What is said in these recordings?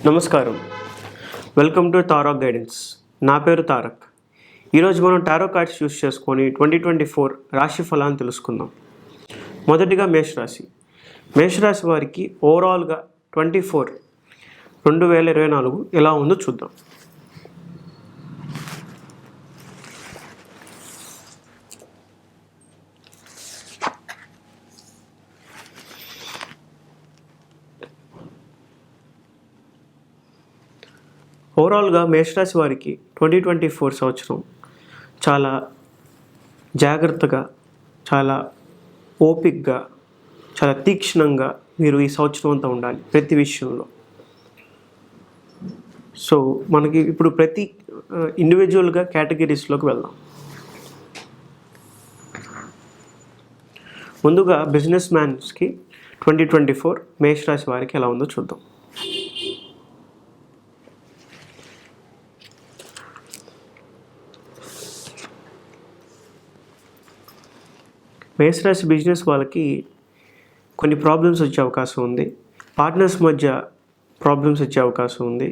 నమస్కారం. Welcome to Tarak guidance. నా పేరు తారక్. ఈరోజు మనం టారో కార్డ్స్ యూస్ చేసుకొని 2024 రాశి ఫలాన్ని తెలుసుకుందాం. మొదటిగా మేషరాశి వారికి ఓవరాల్గా 2024 ఎలా ఉందో చూద్దాం. ఓవరాల్గా మేషరాశి వారికి 2024 సంవత్సరం చాలా జాగ్రత్తగా, చాలా ఓపికగా, చాలా తీక్షణంగా మీరు ఈ సంవత్సరం అంతా ఉండాలి ప్రతి విషయంలో. సో మనకి ఇప్పుడు ప్రతి ఇండివిజువల్గా కేటగిరీస్లోకి వెళ్దాం. ముందుగా బిజినెస్ మ్యాన్స్కి 2024 మేషరాశి వారికి ఎలా ఉందో చూద్దాం. మేషరాశి బిజినెస్ వాళ్ళకి కొన్ని ప్రాబ్లమ్స్ వచ్చే అవకాశం ఉంది. పార్ట్నర్స్ మధ్య ప్రాబ్లమ్స్ వచ్చే అవకాశం ఉంది.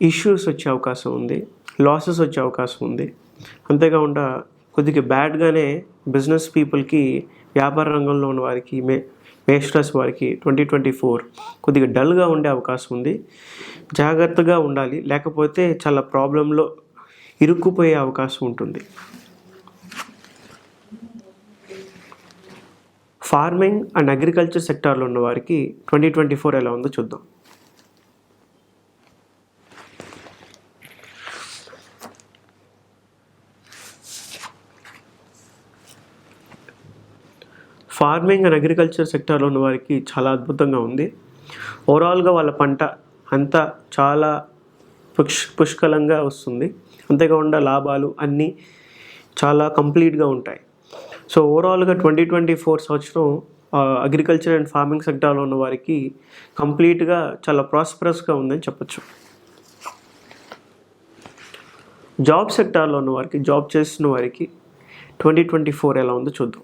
ఇష్యూస్ వచ్చే అవకాశం ఉంది. లాసెస్ వచ్చే అవకాశం ఉంది. అంతేకాకుండా కొద్దిగా బ్యాడ్గానే బిజినెస్ పీపుల్కి, వ్యాపార రంగంలో ఉన్న వారికి, మేషరాశి వారికి 2024 కొద్దిగా డల్గా ఉండే అవకాశం ఉంది. జాగ్రత్తగా ఉండాలి, లేకపోతే చాలా ప్రాబ్లంలో ఇరుక్కుపోయే అవకాశం ఉంటుంది. ఫార్మింగ్ అండ్ అగ్రికల్చర్ సెక్టార్లో ఉన్న వారికి 2024 ఎలా ఉందో చూద్దాం. ఫార్మింగ్ అండ్ అగ్రికల్చర్ సెక్టార్లో ఉన్న వారికి చాలా అద్భుతంగా ఉంది. ఓవరాల్గా వాళ్ళ పంట అంతా చాలా పుష్కలంగా వస్తుంది. అంతేకాకుండా లాభాలు అన్నీ చాలా కంప్లీట్గా ఉంటాయి. సో ఓవరాల్గా 2024 సంవత్సరం అగ్రికల్చర్ అండ్ ఫార్మింగ్ సెక్టార్లో ఉన్న వారికి కంప్లీట్గా చాలా ప్రాస్పరస్గా ఉందని చెప్పచ్చు. జాబ్ సెక్టార్లో ఉన్న వారికి, జాబ్ చేస్తున్న వారికి 2024 ఎలా ఉందో చూద్దాం.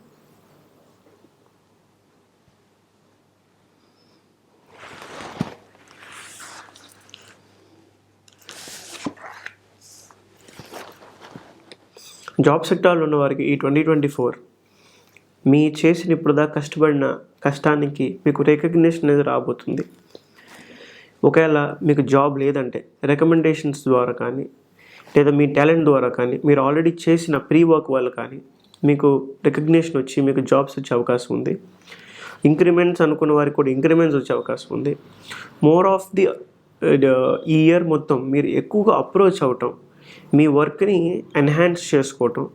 జాబ్ సెక్టార్లో ఉన్న వారికి ఈ 2024 మీ చేసిన ఇప్పుడుదాకా కష్టపడిన కష్టానికి మీకు రికగ్నిషన్ అనేది రాబోతుంది. ఒకవేళ మీకు జాబ్ లేదంటే రికమెండేషన్స్ ద్వారా కానీ, లేదా మీ టాలెంట్ ద్వారా కానీ, మీరు ఆల్రెడీ చేసిన ప్రీ వర్క్ వల్ల కానీ మీకు రికగ్నిషన్ వచ్చి మీకు జాబ్స్ వచ్చే అవకాశం ఉంది. ఇంక్రిమెంట్స్ అనుకున్న వారికి కూడా ఇంక్రిమెంట్స్ వచ్చే అవకాశం ఉంది. మోర్ ఆఫ్ ది ఈ ఇయర్ మొత్తం మీరు ఎక్కువగా అప్రోచ్ అవటం, మీ వర్క్ని ఎన్హాన్స్ చేసుకోవటం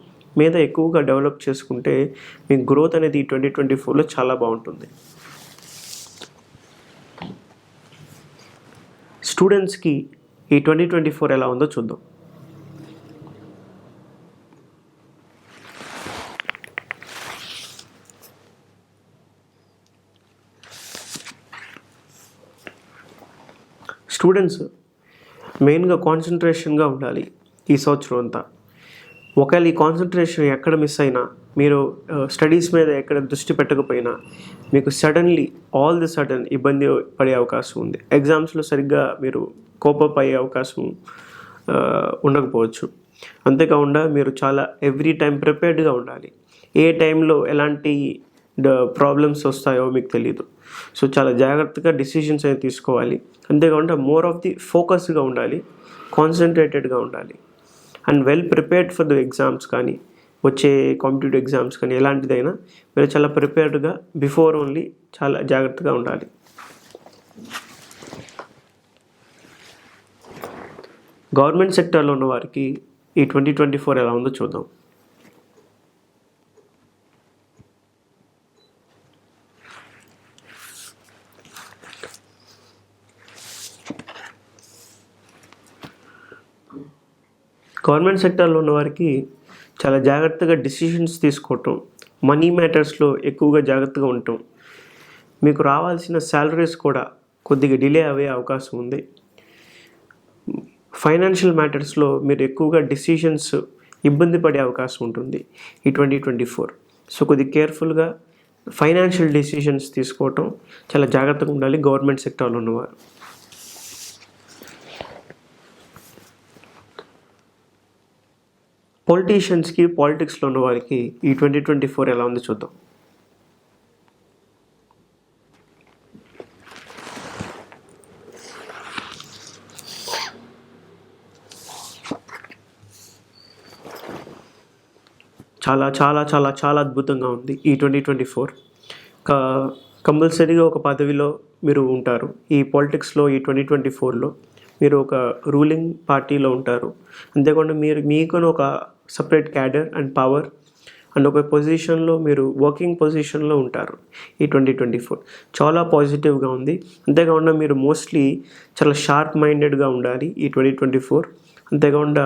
మీద ఎక్కువగా డెవలప్ చేసుకుంటే మీ గ్రోత్ అనేది 2024లో చాలా బాగుంటుంది. స్టూడెంట్స్కి ఈ 2024 ఎలా ఉందో చూద్దాం. స్టూడెంట్స్ మెయిన్గా కాన్సన్ట్రేషన్గా ఉండాలి ఈ సంవత్సరం అంతా. ఒకవేళ ఈ కాన్సన్ట్రేషన్ ఎక్కడ మిస్ అయినా, మీరు స్టడీస్ మీద ఎక్కడ దృష్టి పెట్టకపోయినా మీకు ఆల్ ది సడన్ ఇబ్బంది పడే అవకాశం ఉంది. ఎగ్జామ్స్లో సరిగ్గా మీరు కోపప్ అయ్యే అవకాశం ఉండకపోవచ్చు. అంతేకాకుండా మీరు చాలా ఎవ్రీ టైం ప్రిపేర్డ్గా ఉండాలి. ఏ టైంలో ఎలాంటి ప్రాబ్లమ్స్ వస్తాయో మీకు తెలియదు. సో చాలా జాగ్రత్తగా డిసిషన్స్ అనేది తీసుకోవాలి. అంతేకాకుండా మోర్ ఆఫ్ ది ఫోకస్గా ఉండాలి, కాన్సన్ట్రేటెడ్గా ఉండాలి, and well prepared for the exams కానీ, వచ్చే కాంపిటేటివ్ ఎగ్జామ్స్ కానీ, ఎలాంటిదైనా మీరు చాలా ప్రిపేర్డ్గా బిఫోర్ ఓన్లీ చాలా జాగ్రత్తగా ఉండాలి. గవర్నమెంట్ సెక్టర్లో ఉన్న వారికి ఈ 2024 ఎలా ఉందో చూద్దాం. గవర్నమెంట్ సెక్టార్లో ఉన్న వారికి చాలా జాగ్రత్తగా డిసిషన్స్ తీసుకోవటం, మనీ మ్యాటర్స్లో ఎక్కువగా జాగ్రత్తగా ఉండటం, మీకు రావాల్సిన శాలరీస్ కూడా కొద్దిగా డిలే అయ్యే అవకాశం ఉంది. ఫైనాన్షియల్ మ్యాటర్స్లో మీరు ఎక్కువగా డిసిషన్స్ ఇబ్బంది పడే అవకాశం ఉంటుంది ఈ 2024. సో కొద్దిగా కేర్ఫుల్గా ఫైనాన్షియల్ డిసిషన్స్ తీసుకోవటం చాలా జాగ్రత్తగా ఉండాలి గవర్నమెంట్ సెక్టార్లో ఉన్నవారు. పొలిటీషియన్స్కి, పాలిటిక్స్లో ఉన్న వారికి ఈ 2024 ఎలా ఉందో చూద్దాం. చాలా చాలా చాలా చాలా అద్భుతంగా ఉంది ఈ 2024. కంపల్సరీగా ఒక పదవిలో మీరు ఉంటారు. ఈ పాలిటిక్స్లో ఈ 2024లో మీరు ఒక రూలింగ్ పార్టీలో ఉంటారు. అంతేకాకుండా మీకును ఒక separate cadre and power and ఒక పొజిషన్లో మీరు వర్కింగ్ పొజిషన్లో ఉంటారు. ఈ 2024 చాలా పాజిటివ్గా ఉంది. అంతేకాకుండా మీరు మోస్ట్లీ చాలా షార్ప్ మైండెడ్గా ఉండాలి ఈ 2024. అంతేకాకుండా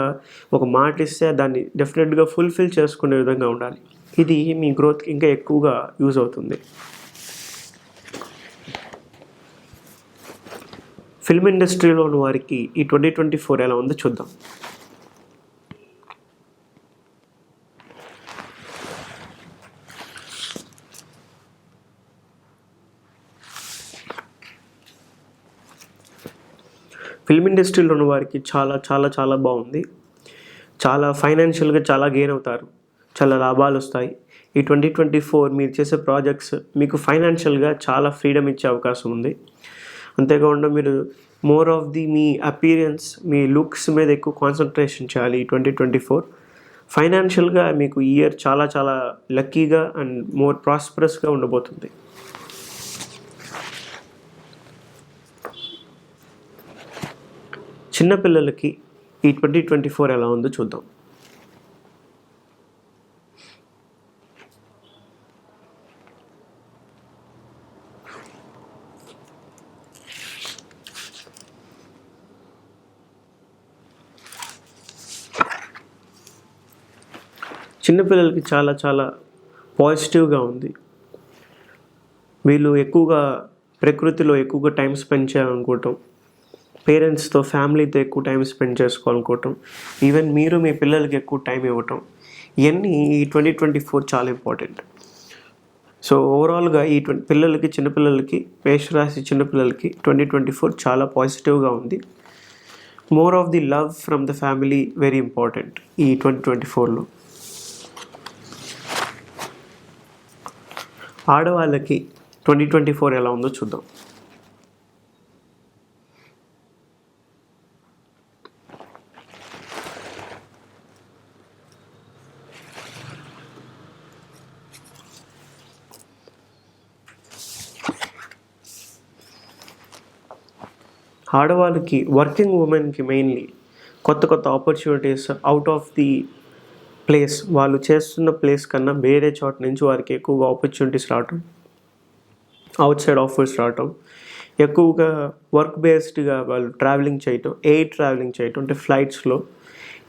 ఒక మాట ఇస్తే దాన్ని డెఫినెట్గా ఫుల్ఫిల్ చేసుకునే విధంగా ఉండాలి. ఇది మీ గ్రోత్కి ఇంకా ఎక్కువగా యూజ్ అవుతుంది. ఫిల్మ్ ఇండస్ట్రీలో ఉన్న వారికి ఈ 2024 ఎలా ఉందో చూద్దాం. ఫిల్మ్ ఇండస్ట్రీలో ఉన్న వారికి చాలా చాలా చాలా బాగుంది. చాలా ఫైనాన్షియల్గా చాలా గెయిన్ అవుతారు. చాలా లాభాలు వస్తాయి. ఈ 2024 మీరు చేసే ప్రాజెక్ట్స్ మీకు ఫైనాన్షియల్గా చాలా ఫ్రీడమ్ ఇచ్చే అవకాశం ఉంది. అంతేకాకుండా మీరు more of me appearance, me looks మీద ఎక్కువ కాన్సన్ట్రేషన్ చేయాలి ఈ 2024. ఫైనాన్షియల్గా మీకు ఈ ఇయర్ చాలా చాలా లక్కీగా అండ్ మోర్ ప్రాస్పరస్గా ఉండబోతుంది. చిన్నపిల్లలకి ఈ 2024 ఎలా ఉందో చూద్దాం. చిన్నపిల్లలకి చాలా చాలా పాజిటివ్గా ఉంది. వీళ్ళు ఎక్కువగా ప్రకృతిలో ఎక్కువగా టైం స్పెండ్ చేయాలనుకోవటం, పేరెంట్స్తో, ఫ్యామిలీతో ఎక్కువ టైం స్పెండ్ చేసుకోవాలనుకోవటం, ఈవెన్ మీరు మీ పిల్లలకి ఎక్కువ టైం ఇవ్వటం, ఇవన్నీ ఈ 2024 చాలా ఇంపార్టెంట్. సో ఓవరాల్గా ఈ చిన్నపిల్లలకి మేషరాశి చిన్నపిల్లలకి 2024 చాలా పాజిటివ్గా ఉంది. More of the love from the family very important ఈ 2024లో. ఆడవాళ్ళకి 2024 ఎలా ఉందో చూద్దాం. ఆడవాళ్ళకి, వర్కింగ్ ఉమెన్కి మెయిన్లీ కొత్త కొత్త opportunities out of the place, వాళ్ళు చేస్తున్న ప్లేస్ కన్నా వేరే చోట నుంచి వారికి ఎక్కువగా ఆపర్చునిటీస్ రావటం, అవుట్ సైడ్ ఆఫర్స్ రావటం, ఎక్కువగా వర్క్ బేస్డ్గా వాళ్ళు ట్రావెలింగ్ చేయటం, ఎయిర్ ట్రావెలింగ్ చేయటం, అంటే ఫ్లైట్స్లో,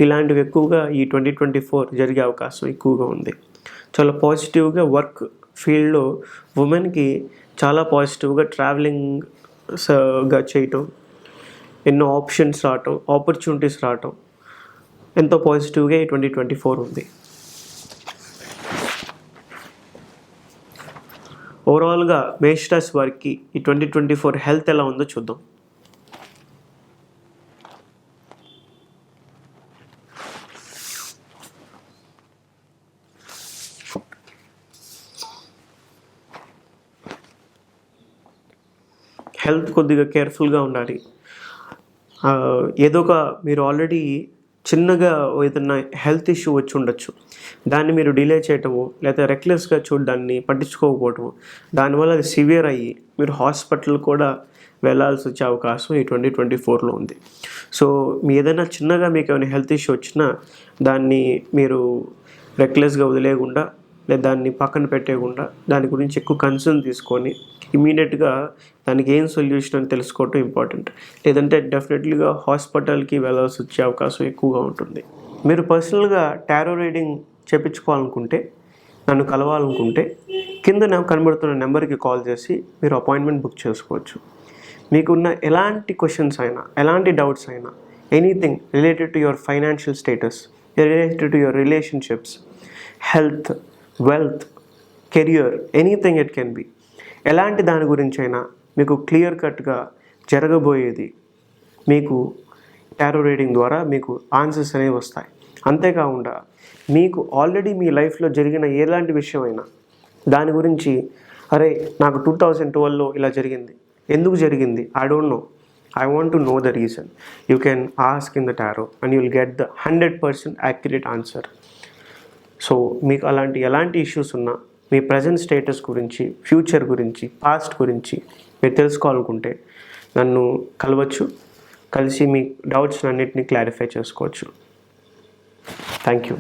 ఇలాంటివి ఎక్కువగా ఈ 2024 జరిగే అవకాశం ఎక్కువగా ఉంది. చాలా పాజిటివ్గా వర్క్ ఫీల్డ్లో ఉమెన్కి చాలా పాజిటివ్గా ట్రావెలింగ్గా చేయటం, ఎన్నో ఆప్షన్స్ రావటం, ఆపర్చునిటీస్ రావటం ఎంతో పాజిటివ్గా ఈ 2024 ఉంది. ఓవరాల్గా మేషరాశి వారికి ఈ 2024 హెల్త్ ఎలా ఉందో చూద్దాం. హెల్త్ కొద్దిగా కేర్ఫుల్గా ఉండాలి. ఏదో ఒక మీరు ఆల్రెడీ చిన్నగా ఏదైనా హెల్త్ ఇష్యూ వచ్చి ఉండొచ్చు, దాన్ని మీరు డిలే చేయటము లేదా రెక్లెస్గా దాన్ని పట్టించుకోకపోవటము, దానివల్ల అది సివియర్ అయ్యి మీరు హాస్పిటల్ కూడా వెళ్ళాల్సి వచ్చే అవకాశం ఈ 2024లో ఉంది. సో మీ ఏదైనా చిన్నగా మీకు ఏమైనా హెల్త్ ఇష్యూ వచ్చినా దాన్ని మీరు రెక్లెస్గా వదిలేయకుండా లేదా దాన్ని పక్కన పెట్టేయకుండా దాని గురించి ఎక్కువ కన్సర్న్ తీసుకొని ఇమీడియట్గా దానికి ఏం సొల్యూషన్ అని తెలుసుకోవటం ఇంపార్టెంట్. లేదంటే డెఫినెట్లీగా హాస్పిటల్కి వెళ్ళాల్సి వచ్చే అవకాశం ఎక్కువగా ఉంటుంది. మీరు పర్సనల్గా టారో రీడింగ్ చేయించుకోవాలనుకుంటే, నన్ను కలవాలనుకుంటే కింద కనబడుతున్న నెంబర్కి కాల్ చేసి మీరు అపాయింట్మెంట్ బుక్ చేసుకోవచ్చు. మీకున్న ఎలాంటి క్వశ్చన్స్ అయినా, ఎలాంటి డౌట్స్ అయినా, anything related to your financial status, related to your relationships, health, wealth, career, anything it can be, ఎలాంటి దాని గురించి అయినా మీకు క్లియర్ కట్గా జరగబోయేది మీకు టారో రీడింగ్ ద్వారా మీకు ఆన్సర్స్ అనేవి వస్తాయి. అంతేకాకుండా మీకు ఆల్రెడీ మీ లైఫ్లో జరిగిన ఎలాంటి విషయమైనా దాని గురించి అరే నాకు 2012లో ఇలా జరిగింది, ఎందుకు జరిగింది, I don't know, I want to know the reason, you can ask in the tarot and you will get the 100% accurate answer. So మీకు ఎలాంటి ఇష్యూస్ ఉన్నా, మీ ప్రజెంట్ స్టేటస్ గురించి, ఫ్యూచర్ గురించి, పాస్ట్ గురించి మీరు తెలుసుకోవాలనుకుంటే నన్ను కలవచ్చు, కలిసి మీ డౌట్స్ అన్నిటిని క్లారిఫై చేసుకోవచ్చు. Thank you.